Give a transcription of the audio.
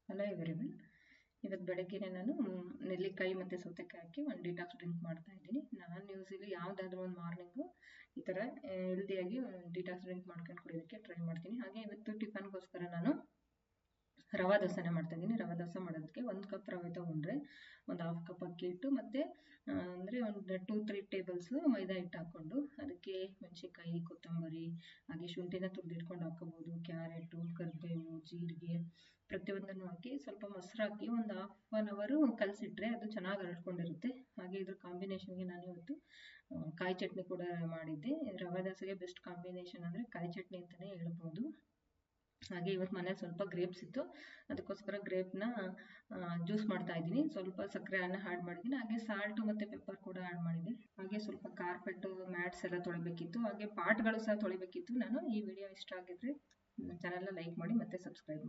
Hello everyone, ಇವತ್ತು ಬೆಳಗ್ಗೆನೆ ನಾನು ನೆಲ್ಲಿಕಾಯಿ ಮತ್ತು ಸೌತೆಕಾಯಿ ಹಾಕಿ ಒಂದು ಡಿಟಾಕ್ಸ್ ಡ್ರಿಂಕ್ ಮಾಡ್ತಾ ಇದ್ದೀನಿ. ನಾನು ಯೂಸಲಿ ಯಾವುದಾದ್ರೂ ಒಂದು ಮಾರ್ನಿಂಗು ಈ ಥರ ಹೆಲ್ದಿಯಾಗಿ ಡಿಟಾಕ್ಸ್ ಡ್ರಿಂಕ್ ಮಾಡ್ಕೊಂಡು ಕುಡಿಯೋದಕ್ಕೆ ಟ್ರೈ ಮಾಡ್ತೀನಿ. ಹಾಗೆ ಇವತ್ತು ಟಿಫನ್ಗೋಸ್ಕರ ನಾನು ರವಾ ದೋಸೆನೇ ಮಾಡ್ತಾಯಿದ್ದೀನಿ. ರವಾ ದೋಸೆ ಮಾಡೋದಕ್ಕೆ 1 ಕಪ್ ರವೆ ತೊಗೊಂಡ್ರೆ ಒಂದು 1/2 ಕಪ್ ಅಕ್ಕಿ ಹಿಟ್ಟು ಮತ್ತು ಅಂದರೆ ಒಂದು 2-3 ಟೇಬಲ್ಸು ಮೈದಾ ಹಿಟ್ಟು ಹಾಕ್ಕೊಂಡು ಅದಕ್ಕೆ ಮೆಣಸಿನ್ಕಾಯಿ, ಕೊತ್ತಂಬರಿ, ಹಾಗೆ ಶುಂಠಿನ ತುರಿದಿಟ್ಕೊಂಡು ಹಾಕ್ಕೋಬೋದು, ಕ್ಯಾರೆಟು, ಕರಿಬೇವು, ಜೀರಿಗೆ ಪ್ರತಿಯೊಂದನ್ನು ಹಾಕಿ ಸ್ವಲ್ಪ ಮೊಸರು ಹಾಕಿ ಒಂದು 1/2 ಅವರು ಕಲಸಿಟ್ರೆ ಅದು ಚೆನ್ನಾಗಿ ಹರಡ್ಕೊಂಡಿರುತ್ತೆ. ಹಾಗೆ ಇದ್ರ ಕಾಂಬಿನೇಷನ್ಗೆ ನಾನು ಇವತ್ತು ಕಾಯಿ ಚಟ್ನಿ ಕೂಡ ಮಾಡಿದ್ದೆ. ರವಾ ದೋಸೆಗೆ ಬೆಸ್ಟ್ ಕಾಂಬಿನೇಷನ್ ಅಂದರೆ ಕಾಯಿ ಚಟ್ನಿ ಅಂತಲೇ ಹೇಳ್ಬೋದು. ಹಾಗೆ ಇವತ್ತು ಮನೇಲಿ ಸ್ವಲ್ಪ ಗ್ರೇಪ್ಸ್ ಇತ್ತು, ಅದಕ್ಕೋಸ್ಕರ ಗ್ರೇಪ್ನ ಜ್ಯೂಸ್ ಮಾಡ್ತಾ ಇದ್ದೀನಿ. ಸ್ವಲ್ಪ ಸಕ್ಕರೆಯನ್ನು ಆ್ಯಡ್ ಮಾಡಿದ್ದೀನಿ, ಹಾಗೆ ಸಾಲ್ಟು ಮತ್ತು ಪೆಪ್ಪರ್ ಕೂಡ ಆ್ಯಡ್ ಮಾಡಿದ್ದೆ. ಹಾಗೆ ಸ್ವಲ್ಪ ಕಾರ್ಪೆಟು, ಮ್ಯಾಟ್ಸ್ ಎಲ್ಲ ತೊಳಿಬೇಕಿತ್ತು, ಹಾಗೆ ಪಾಟ್ಗಳು ಸಹ ತೊಳಿಬೇಕಿತ್ತು. ನಾನು ಈ ವಿಡಿಯೋ ಇಷ್ಟ ಆಗಿದ್ರೆ ಚಾನಲ್ನ ಲೈಕ್ ಮಾಡಿ ಮತ್ತು ಸಬ್ಸ್ಕ್ರೈಬ್ ಮಾಡಿ.